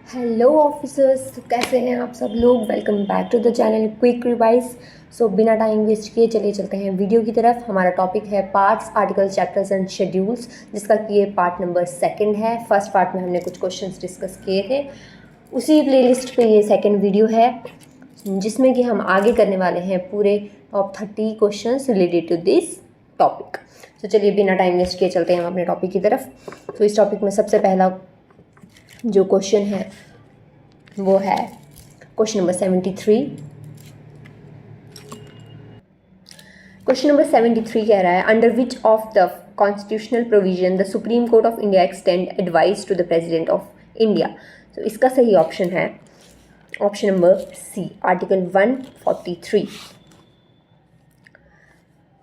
Hello officers, तो कैसे हैं आप सब लोग। Welcome back to the channel quick revise. So बिना टाइम वेस्ट किए चलिए चलते हैं वीडियो की तरफ। हमारा टॉपिक है parts, articles, chapters and schedules, जिसका कि ये पार्ट नंबर 2 है। फर्स्ट पार्ट में हमने कुछ क्वेश्चंस डिस्कस किए थे, उसी प्लेलिस्ट पे ये सेकंड वीडियो है, जिसमें कि हम आगे करने वाले हैं पूरे top 30 questions related to this topic. तो चलिए बिना टाइम वेस्ट किए चलते हैं हम अपने टॉपिक की तरफ। तो इस टॉपिक में सबसे पहला जो क्वेश्चन है वो है क्वेश्चन नंबर 73। क्वेश्चन नंबर 73 कह रहा है, under which of the constitutional provision the Supreme Court of India extend advice to the President of India. तो इसका सही ऑप्शन है option number C, article 143।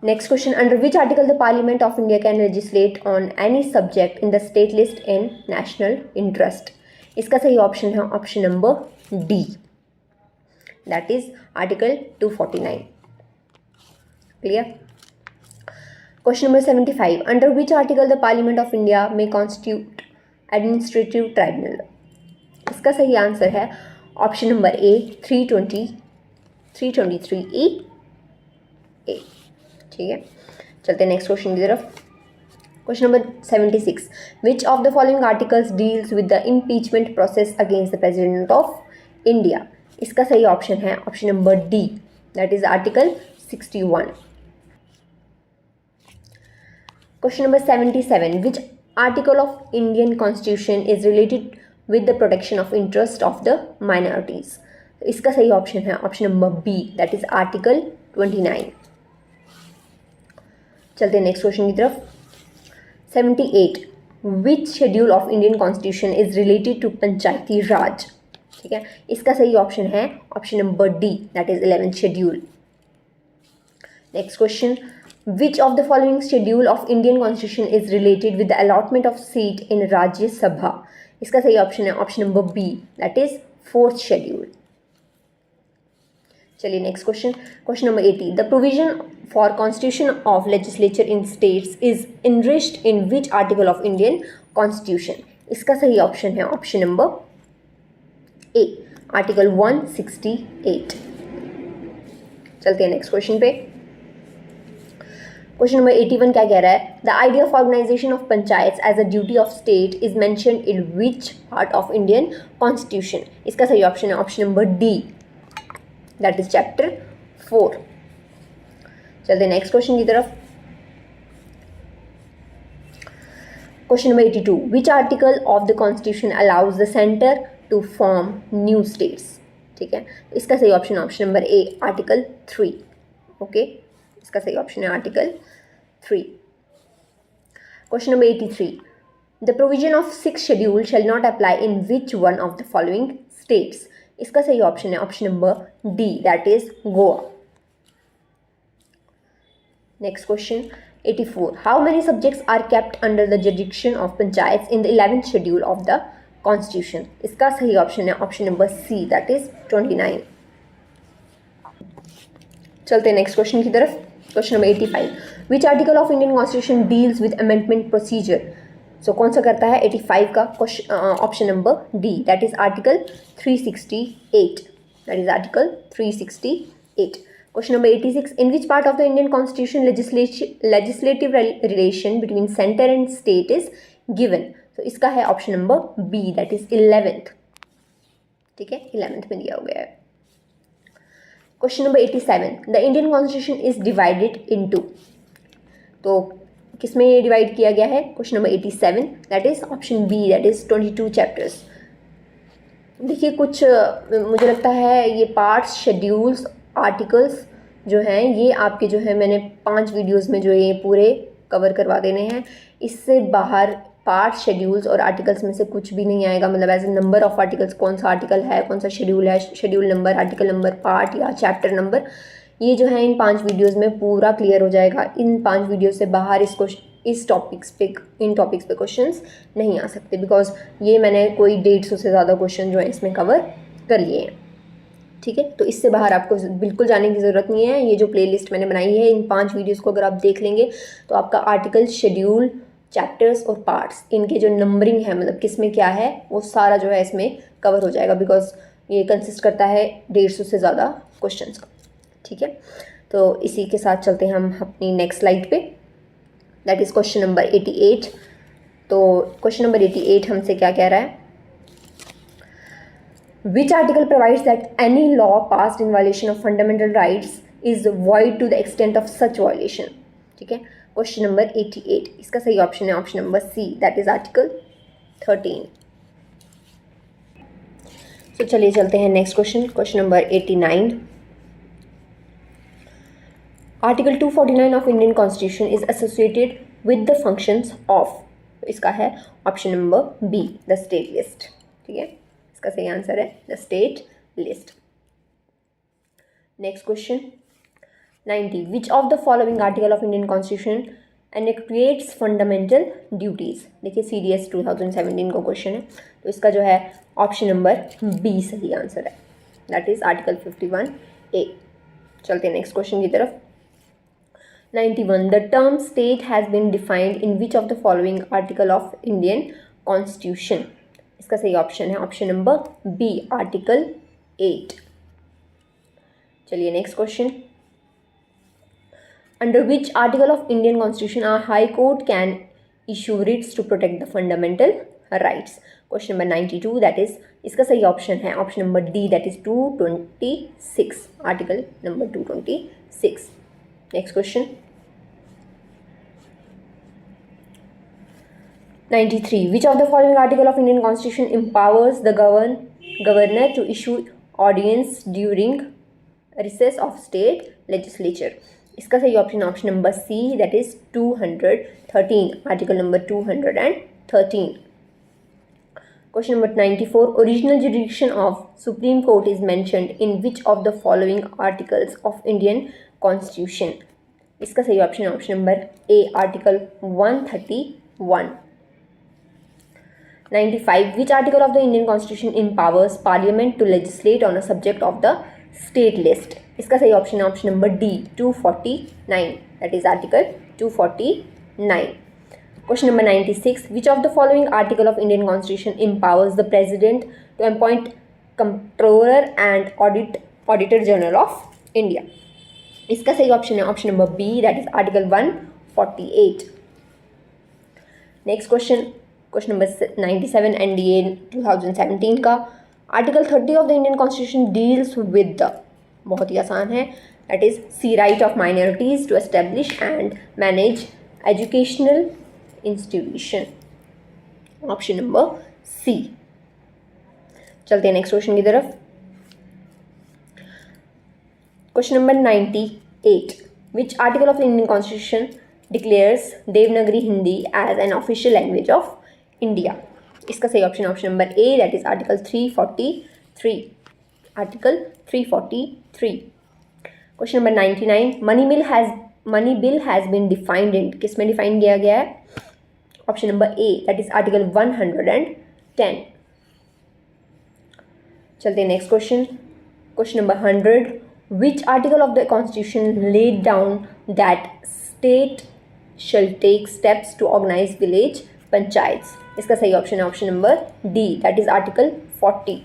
Next question, under which article the Parliament of India can legislate on any subject in the state list in national interest. इसका सही option है option number D, that is article 249। Clear. Question number 75, under which article the Parliament of India में constitute administrative tribunal. इसका सही answer है option number ए, 323E ए। ठीक है, चलते हैं नेक्स्ट क्वेश्चन की तरफ। Question number 76, which of the following articles deals with the impeachment process against the President of India. इसका सही ऑप्शन है option number D, that is article 61। Question number 77, which article of Indian constitution is related with the protection of interest of the minorities. इसका सही option है option number B, that is article 29। चलते हैं next question की तरफ। 78, विच schedule of Indian constitution is related to panchayati raj. ठीक है, इसका सही ऑप्शन है option number D, that is 11th schedule. Next question, which of the following schedule of Indian constitution is related with the allotment of seat in Rajya Sabha. इसका सही option है option number B, that is 4th schedule. चलिए next question, question number 80, the provision for constitution of legislature in states is enriched in which article of Indian constitution. इसका सही option है option number A, article 168। चलते हैं next question पे। Question number 81 क्या कह रहा है, the idea of organisation of panchayat as a duty of state is mentioned in which part of Indian constitution. इसका सही ऑप्शन है option number D, that is chapter 4। चलते नेक्स्ट क्वेश्चन की तरफ। Question number 82, which article of the constitution allows the centre to form new states. ठीक है, इसका सही ऑप्शन है option number A, article 3। Okay, इसका सही ऑप्शन है article 3। Question number 83, the provision of 6th schedule shall not apply in which one of the following states. इसका सही ऑप्शन है option number D, that is Goa. Next question 84, how many subjects are kept under the jurisdiction of panchayat in the 11th schedule of the constitution. इसका सही option है option number C, that is 29। चलते हैं next question की तरफ। Question number 85, which article of Indian constitution deals with amendment procedure. So कौन सा करता है 85 का option number D, that is article 368। That is article 368। Question number 86, in which part of the Indian constitution legislative relation between centre and state is given. तो इसका है option number B, that is 11th। ठीक है, 11th में दिया गया है। Question number 87, the Indian constitution is divided into. तो किसमें ये डिवाइड किया गया है question number 87, that is option B, that is 22 chapters. देखिए कुछ मुझे लगता है ये पार्ट्स, शेड्यूल्स, आर्टिकल्स जो हैं ये आपके जो है मैंने 5 वीडियोस में जो ये पूरे कवर करवा देने हैं। इससे बाहर पार्ट्स, शेड्यूल्स और आर्टिकल्स में से कुछ भी नहीं आएगा। मतलब as a number of articles, कौन सा आर्टिकल है, कौन सा शेड्यूल है, schedule number, article number, part या चैप्टर नंबर, ये जो है इन 5 वीडियोज़ में पूरा क्लियर हो जाएगा। इन 5 वीडियो से बाहर इन टॉपिक्स पे क्वेश्चंस नहीं आ सकते, बिकॉज ये मैंने कोई 150 से ज़्यादा क्वेश्चन जो है इसमें कवर कर लिए हैं। ठीक है, तो इससे बाहर आपको बिल्कुल जाने की ज़रूरत नहीं है। ये जो प्लेलिस्ट मैंने बनाई है इन 5 वीडियोज़ को अगर आप देख लेंगे तो आपका आर्टिकल, शेड्यूल, चैप्टर्स और पार्ट्स, इनके जो नंबरिंग है मतलब किस में क्या है वो सारा जो है इसमें कवर हो जाएगा, बिकॉज ये कंसिस्ट करता है 150 से ज़्यादा क्वेश्चंस का। ठीक है, तो इसी के साथ चलते हैं हम अपनी नेक्स्ट स्लाइड पे, दैट इज़ क्वेश्चन नंबर 88। तो क्वेश्चन नंबर 88 हमसे क्या कह रहा है, which article provides that any law passed in violation of fundamental rights is void to the extent of such violation. ठीक है, क्वेश्चन नंबर 88, इसका सही ऑप्शन है option number C, that is article 13। तो चलिए चलते हैं next question, question number 89। Article 249 of Indian constitution is associated with the functions of, इसका है option number B, the state list. ठीक है, इसका सही आंसर है the state list. Next question 90, which of the following article of Indian constitution encreates fundamental duties. देखिए CDS 2017 का question है, तो इसका जो है ऑप्शन नंबर बी सही आंसर है, दैट इज आर्टिकल 51A। चलते हैं नेक्स्ट क्वेश्चन की तरफ। 91, the term state has been defined in which of the following article of Indian constitution. इसका सही ऑप्शन है ऑप्शन नंबर बी, आर्टिकल 8। चलिए next question, under which article of Indian constitution a high court can issue writs to protect the fundamental rights. Question number 92, that is, इसका सही option है option number D, that is 226, article number 226। Next question 93, which of the following article of Indian Constitution empowers the governor to issue ordinance during recess of state legislature? इसका सही option option number C, that is 213, article number 213। Question number 94, original jurisdiction of Supreme Court is mentioned in which of the following articles of Indian constitution. इसका सही option option number A, article 131। 95, which article of the Indian Constitution empowers Parliament to legislate on a subject of the state list? इसका सही option है option number D, 249, that is article 249। Question number 96, which of the following article of Indian Constitution empowers the President to appoint Comptroller and Auditor General of India? इसका सही option है option number B, that is article 148। Next question number 97 NDA 2017 का, article 30 of the Indian constitution deals with the, बहुत ही आसान है, that is C right of minorities to establish and manage educational institution, option number C. चलते हैं next question की तरफ। Question number 98, which article of the Indian constitution declares Devanagari Hindi as an official language of India. इसका सही option option number A, that is article 343, article 343। Question number 99, money bill has been defined in, किस में define किया गया है, option number A, that is article 110। चलते हैं next question number 100, which article of the constitution laid down that state shall take steps to organise village panchayats. इसका सही option है option number D, that is article 40।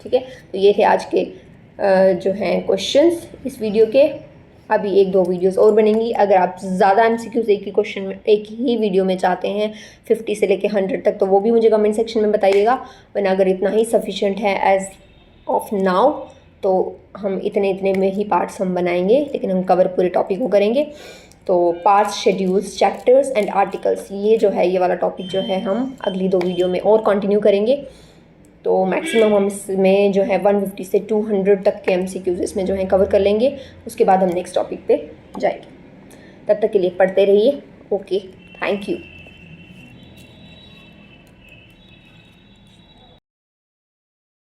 ठीक है, तो ये थे आज के जो हैं क्वेश्चंस इस वीडियो के। अभी 1-2 वीडियोस और बनेंगी। अगर आप ज़्यादा MCQs एक ही क्वेश्चन में एक ही वीडियो में चाहते हैं 50 से लेके 100 तक, तो वो भी मुझे कमेंट सेक्शन में बताइएगा। वरना अगर इतना ही सफिशेंट है एज ऑफ नाउ, तो हम इतने में ही पार्ट्स हम बनाएंगे, लेकिन हम कवर पूरे टॉपिक को करेंगे। तो parts, schedules, chapters and articles, ये जो है ये वाला टॉपिक जो है हम अगली 2 वीडियो में और कंटिन्यू करेंगे। तो मैक्सिमम हम इसमें जो है 150 से 200 तक के MCQs इसमें जो है कवर कर लेंगे। उसके बाद हम नेक्स्ट टॉपिक पे जाएंगे। तब तक के लिए पढ़ते रहिए। Okay, thank you.